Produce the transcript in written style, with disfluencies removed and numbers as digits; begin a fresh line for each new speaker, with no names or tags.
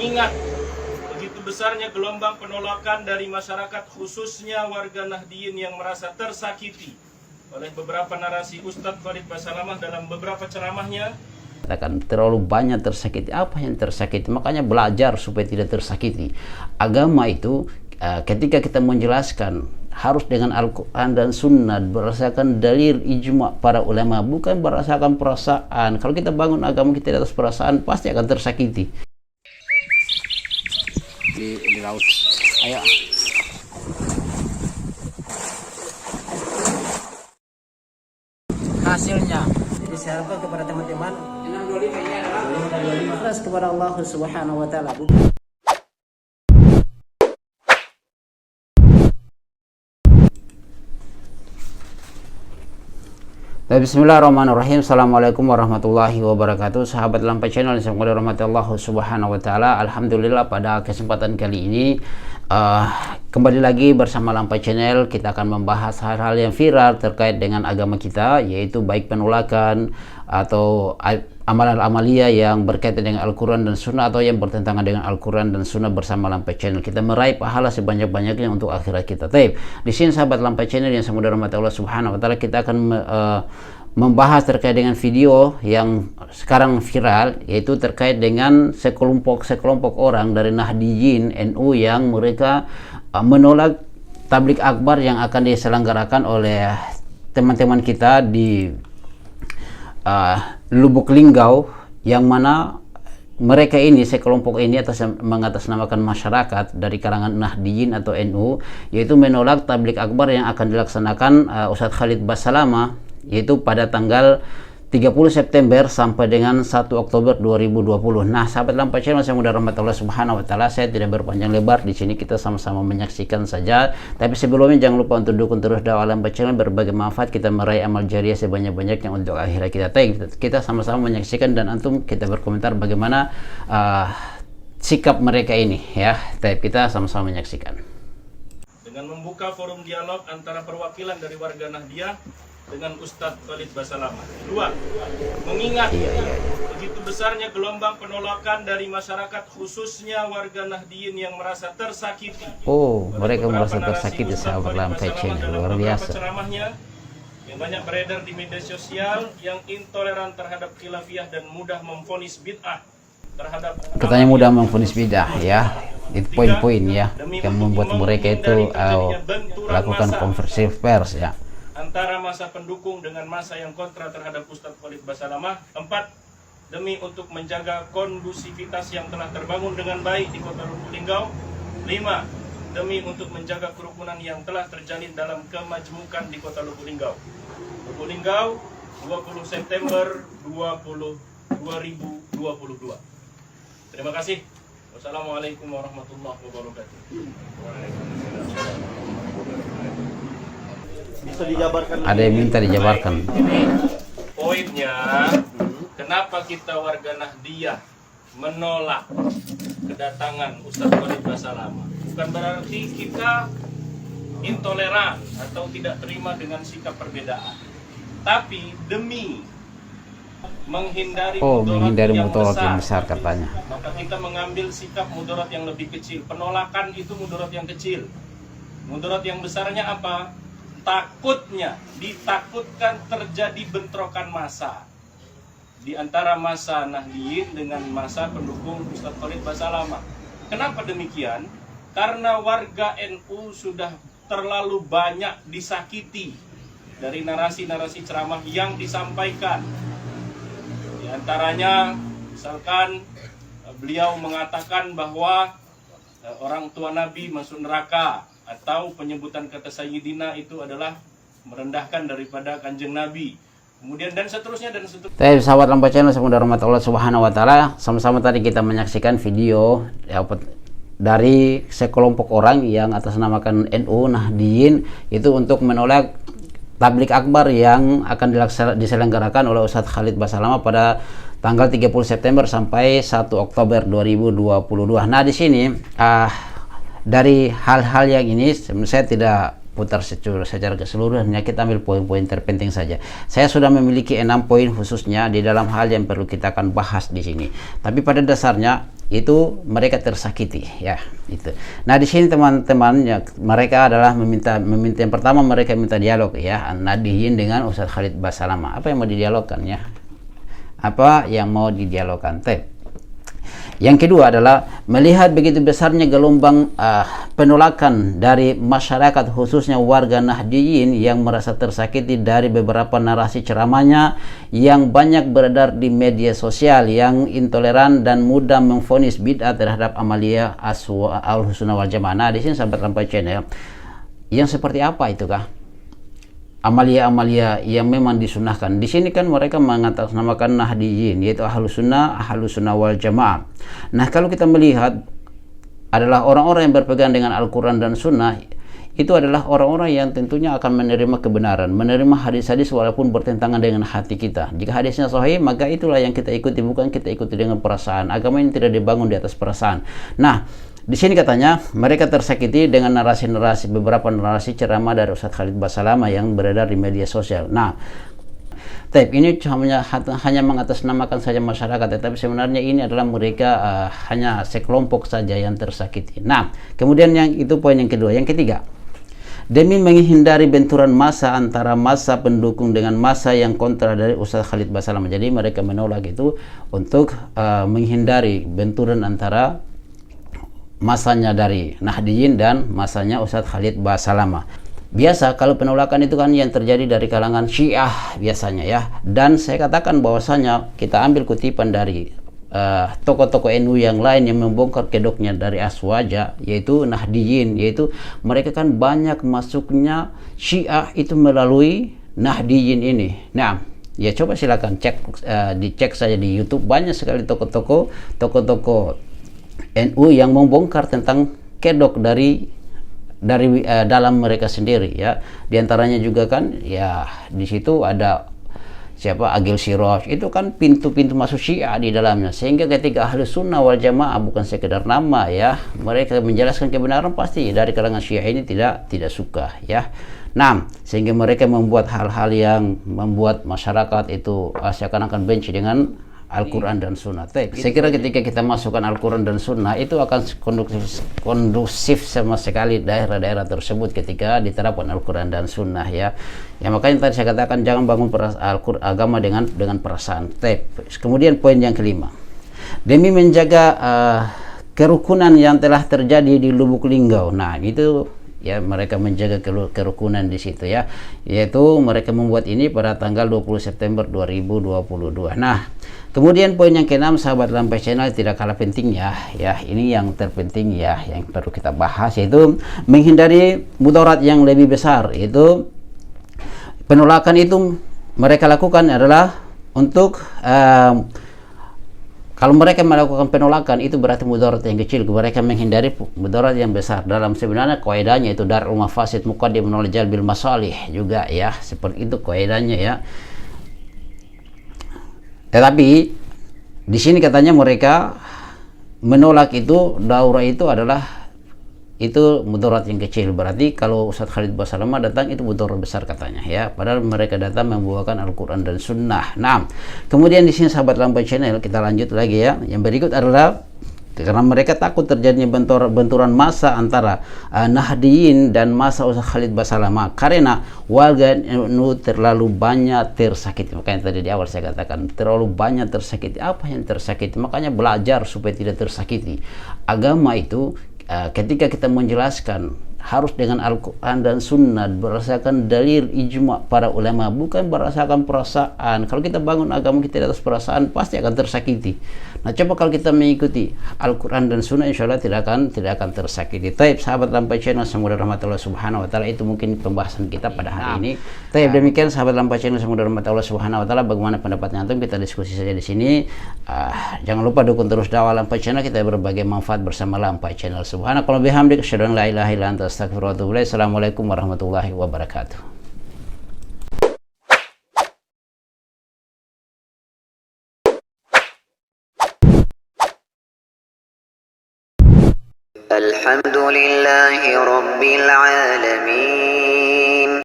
mengingat begitu besarnya gelombang penolakan dari masyarakat, khususnya warga Nahdliyin yang merasa tersakiti oleh beberapa narasi Ustadz Khalid Basalamah dalam beberapa ceramahnya.
Katakan terlalu banyak tersakiti. Apa yang tersakiti? Makanya belajar supaya tidak tersakiti. Agama itu ketika kita menjelaskan harus dengan Al-Quran dan Sunnah, berdasarkan dalil ijma' para ulama, bukan berdasarkan perasaan. Kalau kita bangun agama kita di atas perasaan, pasti akan tersakiti. Di laut, ayo. Hasilnya, jadi saya harapkan kepada teman-teman, 625 ikhlas kepada Allah Subhanahu wa Ta'ala. Bismillahirrahmanirrahim. Assalamualaikum warahmatullahi wabarakatuh. Sahabat Lampai Channel yang semoga dirahmati Allah Subhanahu wa Ta'ala. Alhamdulillah, pada kesempatan kali ini kembali lagi bersama Lampai Channel. Kita akan membahas hal-hal yang viral terkait dengan agama kita, yaitu baik penolakan atau amalan-amalia yang berkaitan dengan Al-Quran dan Sunnah, atau yang bertentangan dengan Al-Quran dan Sunnah bersama Lampai Channel. Kita meraih pahala sebanyak-banyaknya untuk akhirat kita. Taib. Di sini sahabat Lampai Channel yang semoga dirahmati Allah Subhanahu wa Ta'ala, kita akan membahas terkait dengan video yang sekarang viral, yaitu terkait dengan sekelompok orang dari Nahdliyin NU yang mereka menolak tablik akbar yang akan diselenggarakan oleh teman-teman kita di Lubuk Linggau, yang mana mereka ini, sekelompok ini mengatasnamakan masyarakat dari kalangan Nahdliyin atau NU, yaitu menolak tablik akbar yang akan dilaksanakan Ustadz Khalid Basalamah, yaitu pada tanggal 30 September sampai dengan 1 Oktober 2020. Nah, sahabat Lampai Channel yang mudah rahmat Allah Subhanahu wa Ta'ala, saya tidak berpanjang lebar di sini, kita sama-sama menyaksikan saja. Tapi sebelumnya jangan lupa untuk dukung terus dakwah Lampai Channel, berbagai manfaat kita meraih amal jariah sebanyak-banyaknya untuk akhirat kita. Kita sama-sama menyaksikan dan antum kita berkomentar bagaimana sikap mereka ini ya. Kita sama-sama menyaksikan.
Dengan membuka forum dialog antara perwakilan dari warga Nahdliyah dengan Ustadz Khalid Basalamah. 2. Mengingat begitu besarnya gelombang penolakan dari masyarakat, khususnya warga Nahdliyin yang merasa tersakiti.
Mereka merasa tersakiti, sahabat Lampai Channel, luar biasa.
Ceramahnya yang banyak beredar di media sosial, yang intoleran terhadap khilafiyah dan mudah memvonis bid'ah terhadap,
katanya mudah memvonis bid'ah ya. Itu poin-poin ya yang membuat mereka itu lakukan konversi pers ya,
antara masa pendukung dengan masa yang kontra terhadap Ustadz Khalid Basalamah. 4. Demi untuk menjaga kondusivitas yang telah terbangun dengan baik di Kota Lubuk Linggau. 5. Demi untuk menjaga kerukunan yang telah terjalin dalam kemajmukan di Kota Lubuk Linggau. Lubuk Linggau, 20 September 2022. Terima kasih. Wassalamualaikum warahmatullahi wabarakatuh.
Bisa dijabarkan?
Ada yang minta dijabarkan.
Poinnya, kenapa kita warga Nahdliyah menolak kedatangan Ustadz Khalid Basalamah? Bukan berarti kita intoleran atau tidak terima dengan sikap perbedaan, tapi demi menghindari
mudarat yang besar katanya,
maka kita mengambil sikap mudarat yang lebih kecil. Penolakan itu mudarat yang kecil. Mudarat yang besarnya apa? Ditakutkan terjadi bentrokan massa di antara massa Nahdliyin dengan massa pendukung Ustadz Khalid Basalamah. Kenapa demikian? Karena warga NU sudah terlalu banyak disakiti dari narasi-narasi ceramah yang disampaikan. Di antaranya, misalkan beliau mengatakan bahwa orang tua Nabi masuk neraka, atau penyebutan kata Sayyidina itu adalah merendahkan daripada kanjeng Nabi. Kemudian dan seterusnya dan seterusnya.
Sahabat Lampai Channel semoga dirahmati Allah Subhanahu wa Ta'ala, sama-sama tadi kita menyaksikan video dari sekelompok orang yang atasnamakan NU Nahdliyin, itu untuk menolak tablik akbar yang akan diselenggarakan oleh Ustadz Khalid Basalamah pada tanggal 30 September sampai 1 Oktober 2022. Nah, di sini dari hal-hal yang ini saya tidak putar secara keseluruhan, kita ambil poin-poin terpenting saja. Saya sudah memiliki 6 poin khususnya di dalam hal yang perlu kita akan bahas di sini. Tapi pada dasarnya itu mereka tersakiti ya itu. Nah di sini teman-teman ya, mereka adalah meminta yang pertama mereka minta dialog ya, Nahdliyin dengan Ustadz Khalid Basalamah. Apa yang mau didialogkan ya? Apa yang mau didialogkan? Yang kedua adalah melihat begitu besarnya gelombang penolakan dari masyarakat, khususnya warga Nahdliyin yang merasa tersakiti dari beberapa narasi ceramahnya yang banyak beredar di media sosial, yang intoleran dan mudah memvonis bid'ah terhadap amaliyah Ahlussunnah wal Jamaah. Nah, di sini sahabat Lampai Channel, yang seperti apa itu kah? Amalia-amalia yang memang disunahkan. Di sini kan mereka mengatasnamakan Nahdliyin, yaitu Ahlussunnah wal Jamaah. Nah, kalau kita melihat adalah orang-orang yang berpegang dengan Al-Quran dan Sunnah, itu adalah orang-orang yang tentunya akan menerima kebenaran, menerima hadis-hadis walaupun bertentangan dengan hati kita. Jika hadisnya sahih, maka itulah yang kita ikuti, bukan kita ikuti dengan perasaan. Agama ini tidak dibangun di atas perasaan. Nah, di sini katanya mereka tersakiti dengan beberapa narasi ceramah dari Ustadz Khalid Basalamah yang beredar di media sosial. Nah, ini hanya mengatasnamakan saja masyarakat, tetapi sebenarnya ini adalah mereka hanya sekelompok saja yang tersakiti. Nah, kemudian itu poin yang kedua. Yang ketiga, demi menghindari benturan massa antara massa pendukung dengan massa yang kontra dari Ustadz Khalid Basalamah. Jadi mereka menolak itu untuk menghindari benturan antara masanya dari Nahdliyin dan masanya Ustadz Khalid Basalamah. Biasa kalau penolakan itu kan yang terjadi dari kalangan Syiah biasanya ya. Dan saya katakan bahwasanya kita ambil kutipan dari tokoh-tokoh NU yang lain yang membongkar kedoknya dari Aswaja, yaitu Nahdliyin, yaitu mereka kan banyak masuknya Syiah itu melalui Nahdliyin ini. Nah, ya coba silakan dicek saja di YouTube, banyak sekali tokoh-tokoh NU yang membongkar tentang kedok dari dalam mereka sendiri ya. Di antaranya juga kan ya di situ ada Agil Siraj, itu kan pintu-pintu masuk Syiah di dalamnya, sehingga ketika Ahlussunnah wal Jamaah bukan sekedar nama ya, mereka menjelaskan kebenaran, pasti dari kalangan Syiah ini tidak suka ya. Nah, sehingga mereka membuat hal-hal yang membuat masyarakat itu seakan-akan benci dengan Al-Quran dan Sunnah. Saya kira ketika kita masukkan Al-Quran dan Sunnah, itu akan kondusif sama sekali daerah-daerah tersebut ketika diterapkan Al-Quran dan Sunnah ya. Ya makanya tadi saya katakan jangan bangun agama dengan perasaan. Kemudian poin yang kelima, demi menjaga kerukunan yang telah terjadi di Lubuk Linggau. Nah itu ya, mereka menjaga kerukunan di situ ya, yaitu mereka membuat ini pada tanggal 20 September 2022. Nah, kemudian poin yang keenam, sahabat Lampai Channel, tidak kalah pentingnya ya, ini yang terpenting ya, yang perlu kita bahas, yaitu menghindari mudarat yang lebih besar. Yaitu penolakan itu mereka lakukan adalah untuk kalau mereka melakukan penolakan itu berarti mudarat yang kecil, mereka menghindari mudarat yang besar. Dalam sebenarnya kaidahnya itu darul mafasid muqaddim ala jalbil masalih juga ya, seperti itu kaidahnya ya. Tetapi di sini katanya mereka menolak itu, daurah itu adalah itu mudarat yang kecil. Berarti kalau Ustadz Khalid Basalamah datang itu mudarat besar katanya ya, padahal mereka datang membawakan Al-Quran dan Sunnah. Nah, kemudian di sini sahabat Lampai Channel, kita lanjut lagi ya. Yang berikut adalah karena mereka takut terjadinya benturan massa antara Nahdliyin dan massa Ustadz Khalid Basalamah, karena warga NU terlalu banyak tersakiti. Makanya tadi di awal saya katakan terlalu banyak tersakiti. Apa yang tersakiti? Makanya belajar supaya tidak tersakiti. Agama itu ketika kita menjelaskan harus dengan Al-Quran dan Sunnah, berdasarkan dalil ijma' para ulama, bukan berdasarkan perasaan. Kalau kita bangun agama kita di atas perasaan, pasti akan tersakiti. Nah, coba kalau kita mengikuti Al-Quran dan Sunnah, insya Allah tidak akan tersakiti. Taib, sahabat Lampai Channel, semoga rahmat Allah Subhanahu Wa Taala, itu mungkin pembahasan kita pada hari ini. Taib, demikian sahabat Lampai Channel, semoga rahmat Allah Subhanahu Wa Taala. Bagaimana pendapatnya antum? Kita diskusi saja di sini. Jangan lupa dukung terus dakwah Lampai Channel, kita berbagi manfaat bersama Lampai Channel. Subhanakallah bihamdik, asyhadu an la ilaha illa anta astaghfiruka wa atubu ilaik. Assalamualaikum warahmatullahi wabarakatuh.
الحمد لله رب العالمين